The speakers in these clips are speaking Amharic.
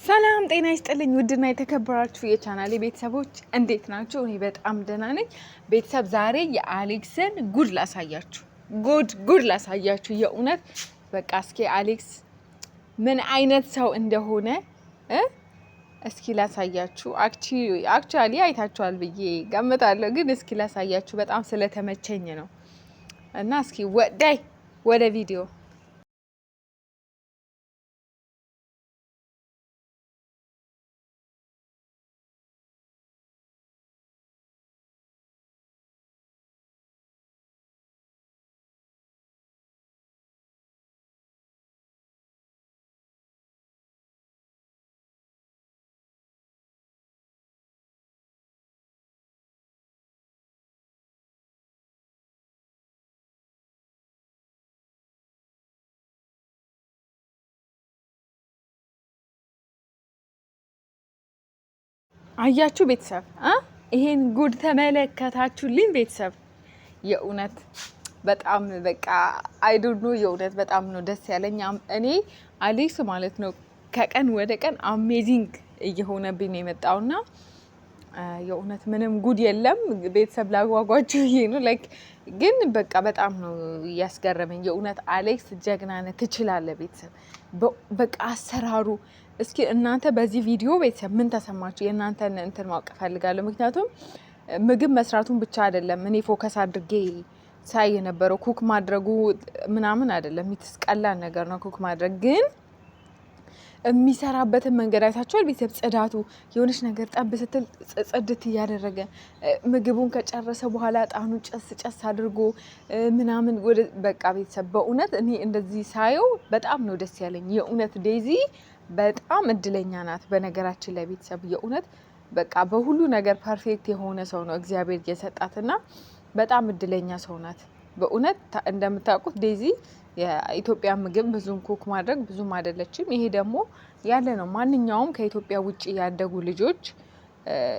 ሰላም ጤና ይስጥልኝ ውድና የተከበራችሁ የቻናሌ ቤተሰቦች እንዴት ናችሁ? እኔ በጣም ደህና ነኝ። ቤተሰብ ዛሬ የአሌክስን ጉድ ላሳያችሁ። ጉድ ላሳያችሁ። የእውነት በቃ እስኪ አሌክስ ምን አይነት ሰው እንደሆነ እስኪ ላሳያችሁ። አክቹአሊ አይታችኋል ብዬ ገምታለሁ፣ ግን እስኪ ላሳያችሁ በጣም ስለተመቸኝ ነው። እና እስኪ ወደ ቪዲዮ አያችሁ ቤተሰብ፣ ይሄን ጉድ ተመለከታችሁልኝ ቤተሰብ። የእውነት በጣም በቃ አይዶኖ የእውነት በጣም ነው ደስ ያለኝ። እኔ አሌክስ ማለት ነው ከቀን ወደ ቀን አሜዚንግ እየሆነብኝ ነው የመጣውና የእውነት ምንም ጉድ የለም ቤተሰብ። ላጓጓችሁ ይሄ ነው ላይክ፣ ግን በቃ በጣም ነው ያስገረመኝ የእውነት። አሌክስ ጀግና ነህ፣ ትችላለህ ቤተሰብ። በቃ አሰራሩ እስኪ እናንተ በዚህ ቪዲዮ ቤተሰብ ምን ተሰማችሁ? የእናንተን እንትን ማወቅ እፈልጋለሁ። ምክንያቱም ምግብ መስራቱን ብቻ አይደለም እኔ ፎከስ አድርጌ ሳይ የነበረው ኩክ ማድረጉ ምናምን አይደለም። ሚትስ ቀላል ነገር ነው ኩክ ማድረግ፣ ግን የሚሰራበትን መንገድ አይታችኋል ቤተሰብ። ጽዳቱ የሆነች ነገር ጠብ ስትል ጽድት እያደረገ ምግቡን ከጨረሰ በኋላ ጣኑ ጨስ አድርጎ ምናምን ወደ በቃ ቤተሰብ። በእውነት እኔ እንደዚህ ሳየው በጣም ነው ደስ ያለኝ የእውነት። ዴዚ በጣም እድለኛ ናት በነገራችን ላይ ቤተሰብ። የእውነት በቃ በሁሉ ነገር ፐርፌክት የሆነ ሰው ነው እግዚአብሔር እየሰጣትና በጣም እድለኛ ሰው ናት በእውነት። እንደምታውቁት ዴዚ የኢትዮጵያ ምግብ ብዙም ኩክ ማድረግ ብዙም አይደለችም። ይሄ ደግሞ ያለ ነው። ማንኛውም ከኢትዮጵያ ውጭ ያደጉ ልጆች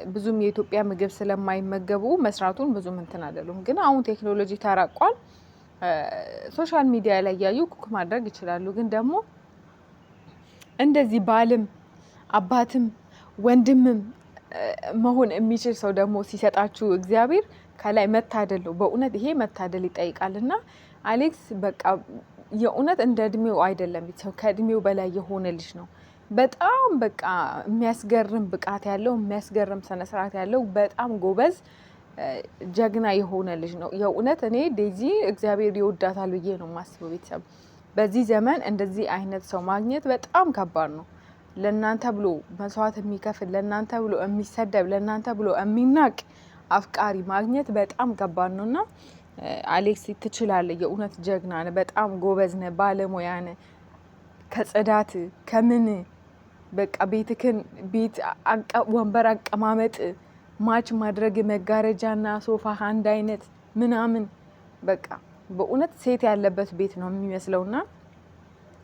ብዙም የኢትዮጵያ ምግብ ስለማይመገቡ መስራቱን ብዙም እንትን አይደሉም። ግን አሁን ቴክኖሎጂ ተራቋል። ሶሻል ሚዲያ ላይ ያዩ ኩክ ማድረግ ይችላሉ። ግን ደግሞ እንደዚህ ባልም አባትም ወንድምም መሆን የሚችል ሰው ደግሞ ሲሰጣችሁ እግዚአብሔር ከላይ መታደል ነው በእውነት። ይሄ መታደል ይጠይቃልና አሌክስ በቃ የእውነት እንደ እድሜው አይደለም ሰው፣ ከእድሜው በላይ የሆነ ልጅ ነው። በጣም በቃ የሚያስገርም ብቃት ያለው የሚያስገርም ስነስርዓት ያለው በጣም ጎበዝ ጀግና የሆነ ልጅ ነው የእውነት። እኔ ዴዚ እግዚአብሔር ይወዳታል ብዬ ነው የማስበው ቤተሰብ። በዚህ ዘመን እንደዚህ አይነት ሰው ማግኘት በጣም ከባድ ነው። ለእናንተ ብሎ መስዋዕት የሚከፍል፣ ለእናንተ ብሎ የሚሰደብ፣ ለእናንተ ብሎ የሚናቅ አፍቃሪ ማግኘት በጣም ከባድ ነው። እና አሌክስ ትችላለህ የእውነት ጀግና ነህ፣ በጣም ጎበዝ ነህ፣ ባለሙያ ነህ። ከጽዳት ከምን በቃ ቤትክን ቤት ወንበር አቀማመጥ ማች ማድረግ፣ መጋረጃና ሶፋ አንድ አይነት ምናምን በቃ በእውነት ሴት ያለበት ቤት ነው የሚመስለውና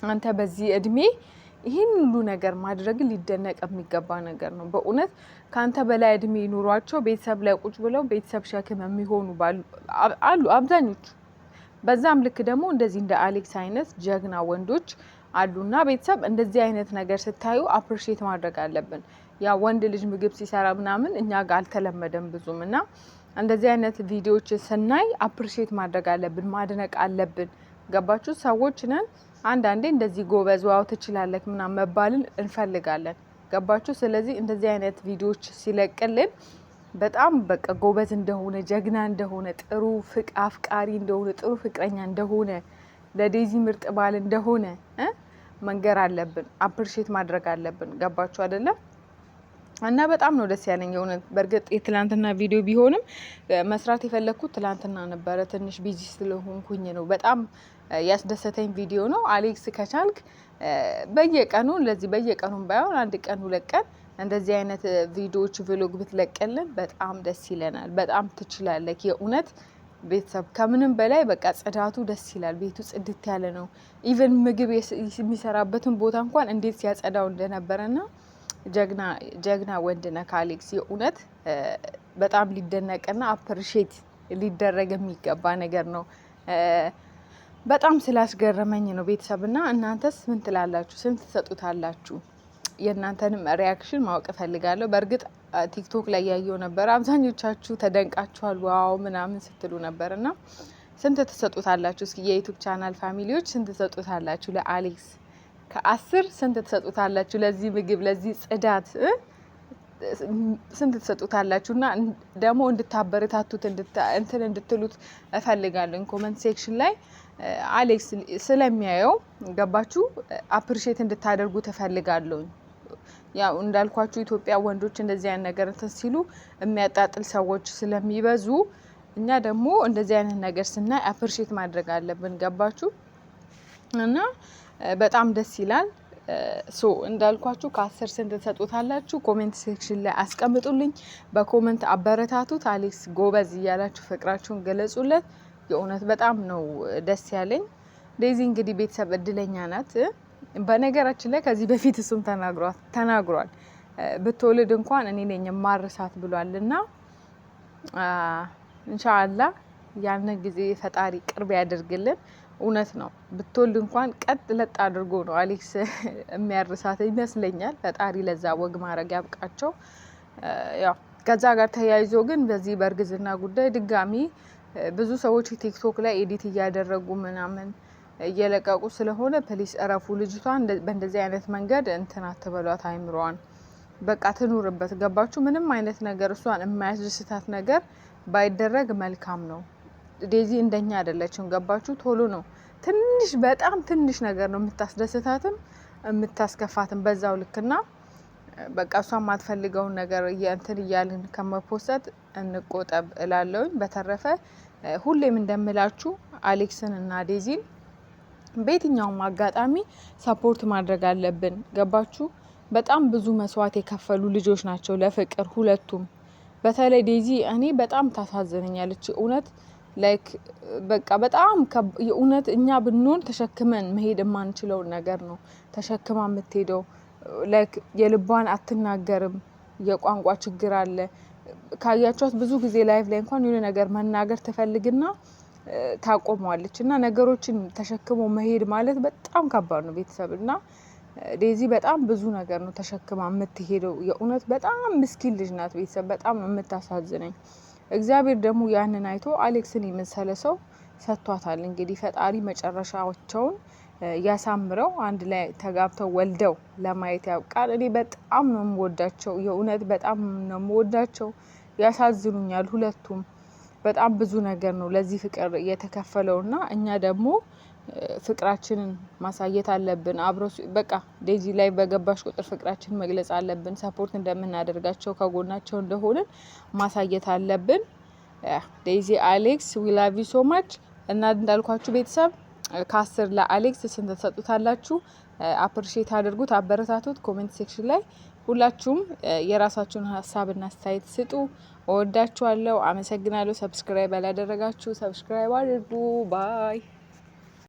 አንተ በዚህ እድሜ ይህን ሁሉ ነገር ማድረግ ሊደነቅ የሚገባ ነገር ነው በእውነት። ከአንተ በላይ እድሜ ኑሯቸው ቤተሰብ ላይ ቁጭ ብለው ቤተሰብ ሸክም የሚሆኑ አሉ አብዛኞቹ። በዛም ልክ ደግሞ እንደዚህ እንደ አሌክስ አይነት ጀግና ወንዶች አሉና ቤተሰብ እንደዚህ አይነት ነገር ስታዩ አፕሪሼት ማድረግ አለብን። ያ ወንድ ልጅ ምግብ ሲሰራ ምናምን እኛ ጋር አልተለመደም ብዙም እና እንደዚህ አይነት ቪዲዮዎች ስናይ አፕሪሼት ማድረግ አለብን፣ ማድነቅ አለብን። ገባችሁ? ሰዎች ነን አንዳንዴ እንደዚህ ጎበዝ ዋው ትችላለህ ምናምን መባልን እንፈልጋለን። ገባችሁ? ስለዚህ እንደዚህ አይነት ቪዲዮዎች ሲለቅልን በጣም በቃ ጎበዝ እንደሆነ፣ ጀግና እንደሆነ፣ ጥሩ አፍቃሪ እንደሆነ፣ ጥሩ ፍቅረኛ እንደሆነ፣ ለዴዚ ምርጥ ባል እንደሆነ መንገር አለብን፣ አፕሪሼት ማድረግ አለብን። ገባችሁ አይደለም? እና በጣም ነው ደስ ያለኝ የእውነት። በእርግጥ የትላንትና ቪዲዮ ቢሆንም መስራት የፈለግኩት ትላንትና ነበረ። ትንሽ ቢዚ ስለሆንኩኝ ነው። በጣም ያስደሰተኝ ቪዲዮ ነው። አሌክስ ከቻልክ በየቀኑ እንደዚህ በየቀኑም ባይሆን አንድ ቀን ሁለት ቀን እንደዚህ አይነት ቪዲዮዎች ቭሎግ ብትለቀልን በጣም ደስ ይለናል። በጣም ትችላለህ የእውነት ቤተሰብ። ከምንም በላይ በቃ ጽዳቱ ደስ ይላል። ቤቱ ጽድት ያለ ነው። ኢቨን ምግብ የሚሰራበትን ቦታ እንኳን እንዴት ሲያጸዳው እንደነበረና ጀግና ወንድ ነህ አሌክስ የእውነት። በጣም ሊደነቅና አፕሪሼት ሊደረግ የሚገባ ነገር ነው። በጣም ስላስገረመኝ ነው ቤተሰብና እናንተስ ምን ትላላችሁ? ስንት ትሰጡታላችሁ? የእናንተንም ሪያክሽን ማወቅ እፈልጋለሁ። በእርግጥ ቲክቶክ ላይ ያየው ነበር፣ አብዛኞቻችሁ ተደንቃችኋል፣ ዋው ምናምን ስትሉ ነበርና ስንት ትሰጡታላችሁ? እስኪ የዩቲዩብ ቻናል ፋሚሊዎች ስንት ትሰጡታላችሁ ለአሌክስ? ከ10 ስንት ትሰጡታላችሁ? ለዚህ ምግብ፣ ለዚህ ጽዳት ስንት ትሰጡታላችሁ? እና ደግሞ እንድታበረታቱት እንትን እንድትሉት እፈልጋለሁ። ኮመንት ሴክሽን ላይ አሌክስ ስለሚያየው ገባችሁ አፕሪሼት እንድታደርጉ እፈልጋለሁ። ያው እንዳልኳችሁ ኢትዮጵያ ወንዶች እንደዚህ አይነት ነገር እንትን ሲሉ የሚያጣጥል ሰዎች ስለሚበዙ እኛ ደግሞ እንደዚህ አይነት ነገር ስናይ አፕሪሼት ማድረግ አለብን። ገባችሁ? እና በጣም ደስ ይላል። ሶ እንዳልኳችሁ ከ10 ስንት ትሰጡታላችሁ? ኮሜንት ሴክሽን ላይ አስቀምጡልኝ። በኮሜንት አበረታቱት። አሌክስ ጎበዝ እያላችሁ ፍቅራችሁን ገለጹለት። የእውነት በጣም ነው ደስ ያለኝ። ዴዚ እንግዲህ ቤተሰብ እድለኛ ናት። በነገራችን ላይ ከዚህ በፊት እሱም ተናግሯል። ብትወልድ እንኳን እኔ ነኝ የማርሳት ብሏልና ኢንሻአላህ ያን ጊዜ ፈጣሪ ቅርብ ያደርግልን። እውነት ነው። ብትወልድ እንኳን ቀጥ ለጥ አድርጎ ነው አሌክስ የሚያርሳት ይመስለኛል። ፈጣሪ ለዛ ወግ ማድረግ ያብቃቸው። ያው ከዛ ጋር ተያይዞ ግን በዚህ በእርግዝና ጉዳይ ድጋሚ ብዙ ሰዎች ቲክቶክ ላይ ኤዲት እያደረጉ ምናምን እየለቀቁ ስለሆነ ፕሊስ እረፉ። ልጅቷን በእንደዚህ አይነት መንገድ እንትን አትበሏት። አይምሯን በቃ ትኑርበት። ገባችሁ? ምንም አይነት ነገር እሷን የማያስደስታት ነገር ባይደረግ መልካም ነው። ዴዚ እንደኛ አይደለችም። ገባችሁ? ቶሎ ነው ትንሽ በጣም ትንሽ ነገር ነው የምታስደስታትም የምታስከፋትም በዛው ልክና በቃ እሷ የማትፈልገውን ነገር እንትን እያልን ከመፖሰት እንቆጠብ እላለሁኝ። በተረፈ ሁሌም እንደምላችሁ አሌክስን እና ዴዚን በየትኛውም አጋጣሚ ሰፖርት ማድረግ አለብን። ገባችሁ? በጣም ብዙ መስዋዕት የከፈሉ ልጆች ናቸው ለፍቅር ሁለቱም። በተለይ ዴዚ እኔ በጣም ታሳዝነኛለች እውነት ላይክ በቃ በጣም የእውነት እኛ ብንሆን ተሸክመን መሄድ የማንችለውን ነገር ነው ተሸክማ የምትሄደው። ላይክ የልቧን አትናገርም። የቋንቋ ችግር አለ። ካያችኋት ብዙ ጊዜ ላይቭ ላይ እንኳን የሆነ ነገር መናገር ትፈልግና ታቆመዋለች። እና ነገሮችን ተሸክሞ መሄድ ማለት በጣም ከባድ ነው ቤተሰብ። እና ዴዚ በጣም ብዙ ነገር ነው ተሸክማ የምትሄደው። የእውነት በጣም ምስኪን ልጅ ናት ቤተሰብ። በጣም የምታሳዝነኝ። እግዚአብሔር ደግሞ ያንን አይቶ አሌክስን የመሰለ ሰው ሰጥቷታል። እንግዲህ ፈጣሪ መጨረሻቸውን ያሳምረው። አንድ ላይ ተጋብተው ወልደው ለማየት ያብቃል። እኔ በጣም ነው የምወዳቸው። የእውነት በጣም ነው የምወዳቸው። ያሳዝኑኛል ሁለቱም። በጣም ብዙ ነገር ነው ለዚህ ፍቅር የተከፈለውና እኛ ደግሞ ፍቅራችንን ማሳየት አለብን። አብሮ በቃ ዴዚ ላይ በገባሽ ቁጥር ፍቅራችንን መግለጽ አለብን። ሰፖርት እንደምናደርጋቸው ከጎናቸው እንደሆንን ማሳየት አለብን። ዴዚ አሌክስ ዊ ላቭ ዩ ሶ ማች። እና እንዳልኳችሁ ቤተሰብ ከ10 ለአሌክስ ስንት ተሰጡታላችሁ? አፕሪሼት አድርጉት፣ አበረታቱት። ኮሜንት ሴክሽን ላይ ሁላችሁም የራሳችሁን ሀሳብና አስተያየት ስጡ። እወዳችኋለሁ። አመሰግናለሁ። ሰብስክራይብ ያላደረጋችሁ ሰብስክራይብ አድርጉ። ባይ